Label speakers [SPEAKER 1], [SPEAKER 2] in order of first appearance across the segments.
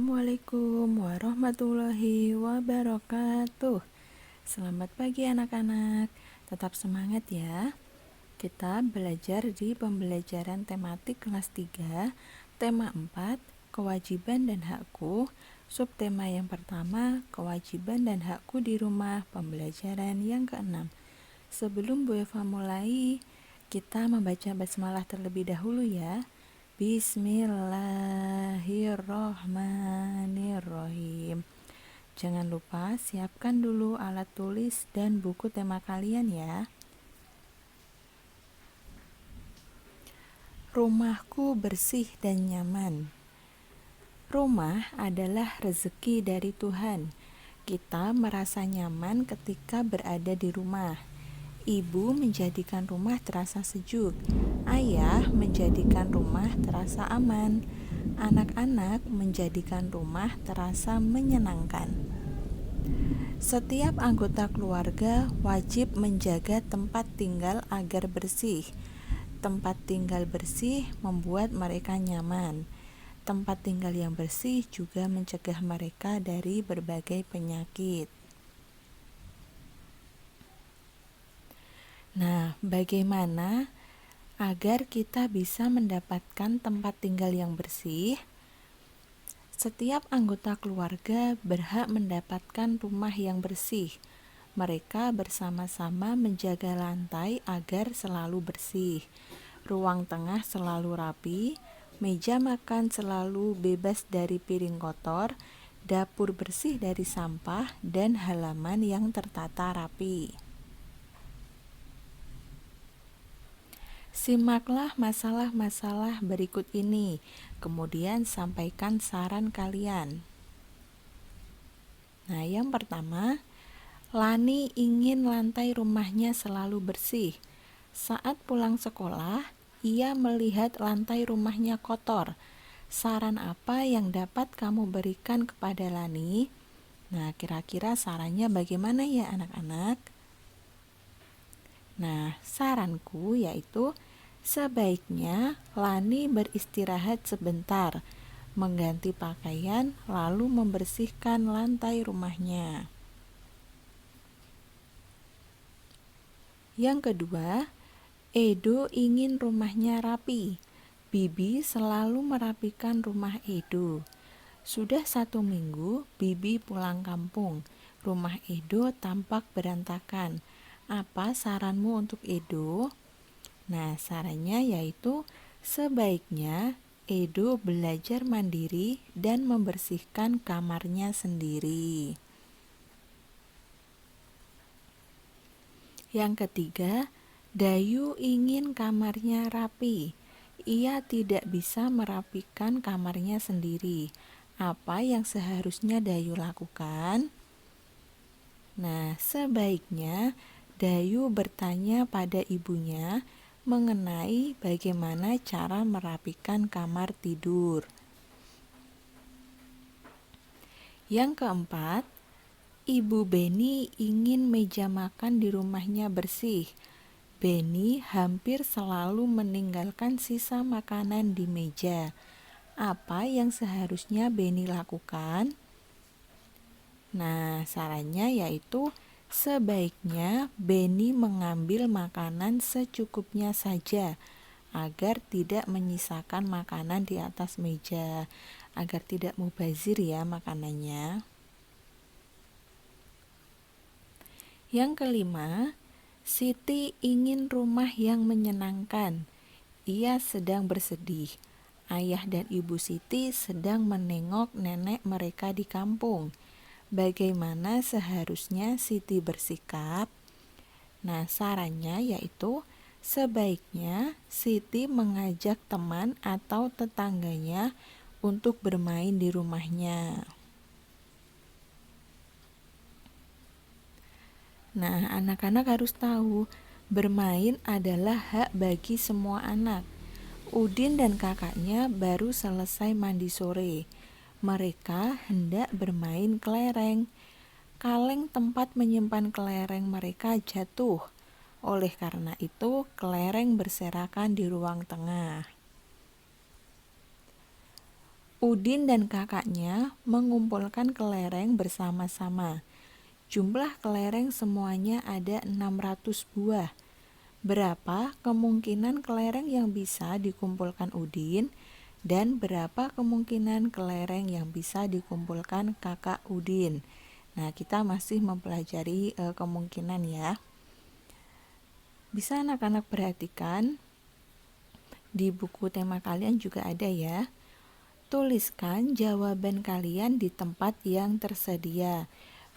[SPEAKER 1] Assalamualaikum warahmatullahi wabarakatuh. Selamat pagi anak-anak. Tetap semangat ya. Kita belajar di pembelajaran tematik kelas 3, tema 4, kewajiban dan hakku. Subtema yang pertama, kewajiban dan hakku di rumah, pembelajaran yang ke-6. Sebelum Bu Eva mulai, kita membaca basmalah terlebih dahulu ya. Bismillahirrohmanirrohim. Jangan lupa siapkan dulu alat tulis dan buku tema kalian ya. Rumahku bersih dan nyaman. Rumah adalah rezeki dari Tuhan. Kita merasa nyaman ketika berada di rumah. Ibu menjadikan rumah terasa sejuk. Ayah menjadikan rumah terasa aman. Anak-anak menjadikan rumah terasa menyenangkan. Setiap anggota keluarga wajib menjaga tempat tinggal agar bersih. Tempat tinggal bersih membuat mereka nyaman. Tempat tinggal yang bersih juga mencegah mereka dari berbagai penyakit. Nah, bagaimana agar kita bisa mendapatkan tempat tinggal yang bersih? Setiap anggota keluarga berhak mendapatkan rumah yang bersih. Mereka bersama-sama menjaga lantai agar selalu bersih. Ruang tengah selalu rapi, meja makan selalu bebas dari piring kotor, dapur bersih dari sampah, dan halaman yang tertata rapi. Simaklah masalah-masalah berikut ini, kemudian sampaikan saran kalian. Nah, yang pertama, Lani ingin lantai rumahnya selalu bersih. Saat pulang sekolah, ia melihat lantai rumahnya kotor. Saran apa yang dapat kamu berikan kepada Lani? Nah, kira-kira sarannya bagaimana ya anak-anak? Nah, saranku yaitu sebaiknya Lani beristirahat sebentar, mengganti pakaian, lalu membersihkan lantai rumahnya. Yang kedua, Edo ingin rumahnya rapi. Bibi selalu merapikan rumah Edo. Sudah 1 minggu Bibi pulang kampung. Rumah Edo tampak berantakan. Apa saranmu untuk Edo? Nah, sarannya yaitu sebaiknya Edo belajar mandiri dan membersihkan kamarnya sendiri. Yang ketiga, Dayu ingin kamarnya rapi. Ia tidak bisa merapikan kamarnya sendiri. Apa yang seharusnya Dayu lakukan? Nah, sebaiknya Dayu bertanya pada ibunya mengenai bagaimana cara merapikan kamar tidur. Yang keempat, Ibu Beni ingin meja makan di rumahnya bersih. Beni hampir selalu meninggalkan sisa makanan di meja. Apa yang seharusnya Beni lakukan? Nah, sarannya yaitu sebaiknya Beni mengambil makanan secukupnya saja agar tidak menyisakan makanan di atas meja, agar tidak mubazir ya makanannya. Yang kelima, Siti ingin rumah yang menyenangkan. Ia sedang bersedih. Ayah dan ibu Siti sedang menengok nenek mereka di kampung. Bagaimana seharusnya Siti bersikap? Nah, sarannya yaitu sebaiknya Siti mengajak teman atau tetangganya untuk bermain di rumahnya. Nah, anak-anak harus tahu, bermain adalah hak bagi semua anak. Udin dan kakaknya baru selesai mandi sore. Mereka hendak bermain kelereng. Kaleng tempat menyimpan kelereng mereka jatuh. Oleh karena itu, kelereng berserakan di ruang tengah. Udin dan kakaknya mengumpulkan kelereng bersama-sama. Jumlah kelereng semuanya ada 600 buah. Berapa kemungkinan kelereng yang bisa dikumpulkan Udin dan berapa kemungkinan kelereng yang bisa dikumpulkan kakak Udin? Nah, kita masih mempelajari kemungkinan ya. Bisa anak-anak perhatikan di buku tema kalian juga ada ya. Tuliskan jawaban kalian di tempat yang tersedia.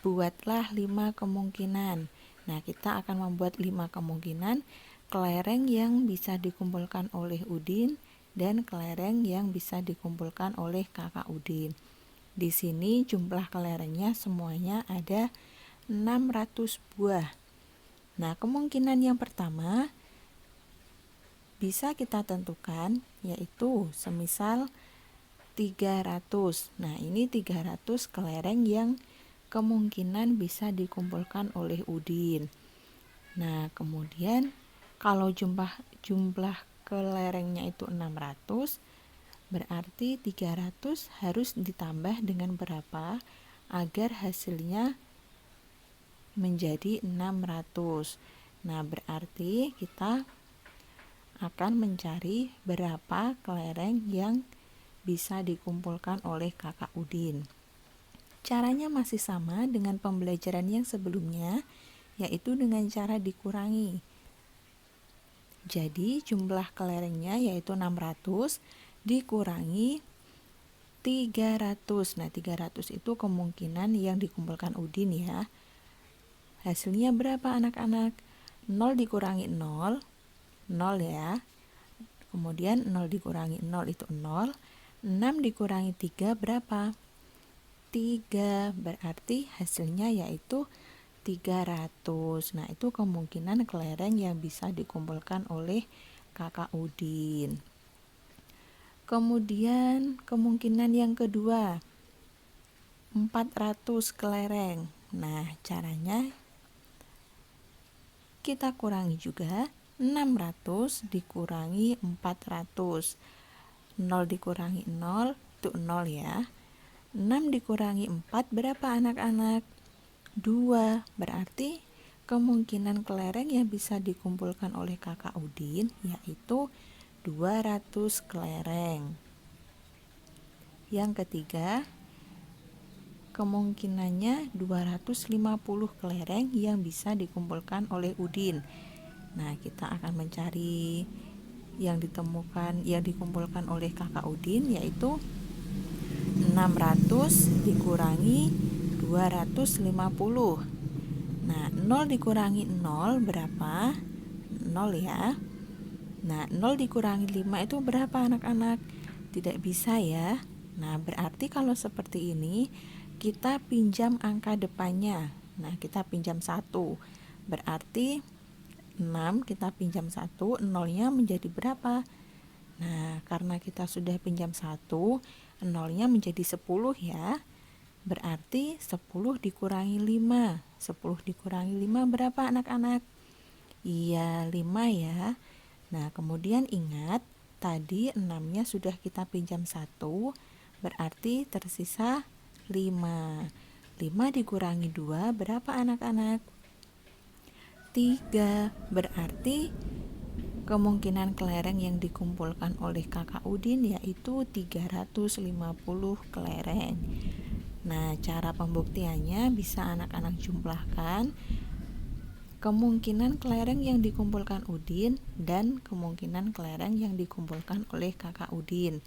[SPEAKER 1] Buatlah 5 kemungkinan. Nah, kita akan membuat 5 kemungkinan kelereng yang bisa dikumpulkan oleh Udin dan kelereng yang bisa dikumpulkan oleh kakak Udin. Di sini jumlah kelerengnya semuanya ada 600 buah. Nah, kemungkinan yang pertama bisa kita tentukan, yaitu semisal 300. Nah, ini 300 kelereng yang kemungkinan bisa dikumpulkan oleh Udin. Nah, kemudian kalau jumlah kelerengnya itu 600, berarti 300 harus ditambah dengan berapa agar hasilnya menjadi 600. Nah, berarti kita akan mencari berapa kelereng yang bisa dikumpulkan oleh kakak Udin. Caranya masih sama dengan pembelajaran yang sebelumnya, yaitu dengan cara dikurangi. Jadi jumlah kelerengnya yaitu 600 dikurangi 300. Nah, 300 itu kemungkinan yang dikumpulkan Udin ya. Hasilnya berapa anak-anak? 0 dikurangi 0, 0 ya. Kemudian 0 dikurangi 0 itu 0. 6 dikurangi 3 berapa? 3, berarti hasilnya yaitu 300. Nah, itu kemungkinan kelereng yang bisa dikumpulkan oleh kakak Udin. Kemudian kemungkinan yang kedua, 400 kelereng. Nah, caranya kita kurangi juga. 600 dikurangi 400. 0 dikurangi 0 itu 0 ya. 6 dikurangi 4 berapa anak-anak? 2. Berarti kemungkinan kelereng yang bisa dikumpulkan oleh kakak Udin yaitu 200 kelereng. Yang ketiga, kemungkinannya 250 kelereng yang bisa dikumpulkan oleh Udin. Nah, kita akan mencari yang dikumpulkan oleh kakak Udin yaitu 600 dikurangi 250. Nah, 0 dikurangi 0 berapa? 0 ya. Nah, 0 dikurangi 5 itu berapa anak-anak? Tidak bisa ya. Nah, berarti kalau seperti ini kita pinjam angka depannya. Nah, kita pinjam 1. Berarti 6 kita pinjam 1, 0-nya menjadi berapa? Nah, karena kita sudah pinjam 1, 0-nya menjadi 10 ya. Berarti 10 dikurangi 5. 10 dikurangi 5 berapa anak-anak? Iya, 5 ya. Nah, kemudian ingat, tadi 6-nya sudah kita pinjam 1, berarti tersisa 5. 5 dikurangi 2 berapa anak-anak? 3. Berarti kemungkinan kelereng yang dikumpulkan oleh kakak Udin yaitu 350 kelereng. Nah, cara pembuktiannya bisa anak-anak jumlahkan kemungkinan kelereng yang dikumpulkan Udin dan kemungkinan kelereng yang dikumpulkan oleh kakak Udin.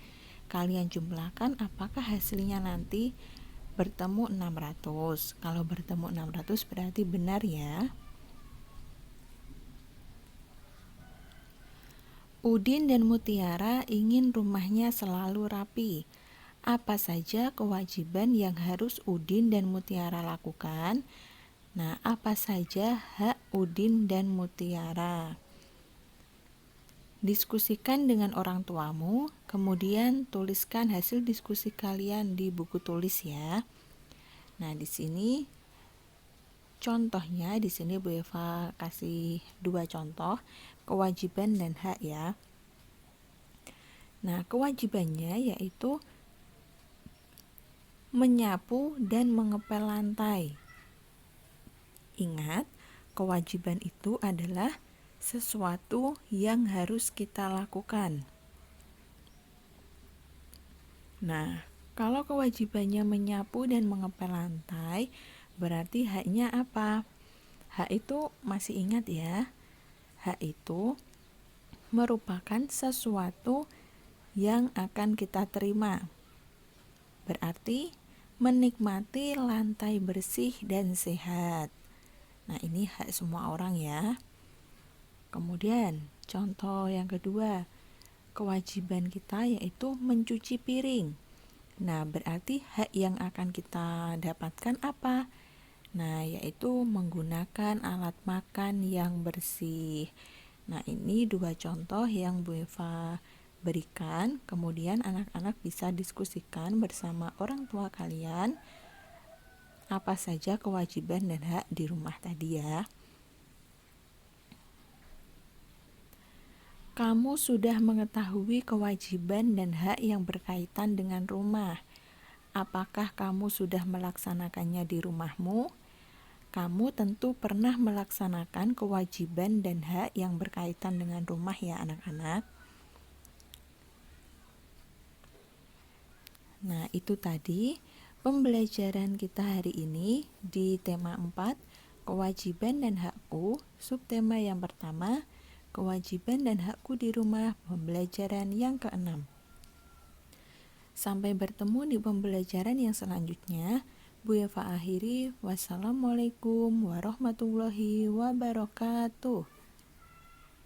[SPEAKER 1] Kalian jumlahkan apakah hasilnya nanti bertemu 600. Kalau bertemu 600 berarti benar ya. Udin dan Mutiara ingin rumahnya selalu rapi. Apa saja kewajiban yang harus Udin dan Mutiara lakukan? Nah, apa saja hak Udin dan Mutiara? Diskusikan dengan orang tuamu, kemudian tuliskan hasil diskusi kalian di buku tulis ya. Nah, di sini contohnya, di sini Bu Eva kasih 2 contoh, kewajiban dan hak ya. Nah, kewajibannya yaitu menyapu dan mengepel lantai. Ingat, kewajiban itu adalah sesuatu yang harus kita lakukan. Nah, kalau kewajibannya menyapu dan mengepel lantai, berarti haknya apa? Hak itu masih ingat ya? Hak itu merupakan sesuatu yang akan kita terima. Berarti menikmati lantai bersih dan sehat. Nah, ini hak semua orang ya. Kemudian, contoh yang kedua, kewajiban kita yaitu mencuci piring. Nah, berarti hak yang akan kita dapatkan apa? Nah, yaitu menggunakan alat makan yang bersih. Nah, ini dua contoh yang Bu Eva berikan. Kemudian anak-anak bisa diskusikan bersama orang tua kalian apa saja kewajiban dan hak di rumah tadi ya. Kamu sudah mengetahui kewajiban dan hak yang berkaitan dengan rumah. Apakah kamu sudah melaksanakannya di rumahmu? Kamu tentu pernah melaksanakan kewajiban dan hak yang berkaitan dengan rumah ya anak-anak. Nah, itu tadi pembelajaran kita hari ini di tema 4, kewajiban dan hakku. Subtema yang pertama, kewajiban dan hakku di rumah, pembelajaran yang ke-6. Sampai bertemu di pembelajaran yang selanjutnya. Bu Eva akhiri, wassalamualaikum warahmatullahi wabarakatuh.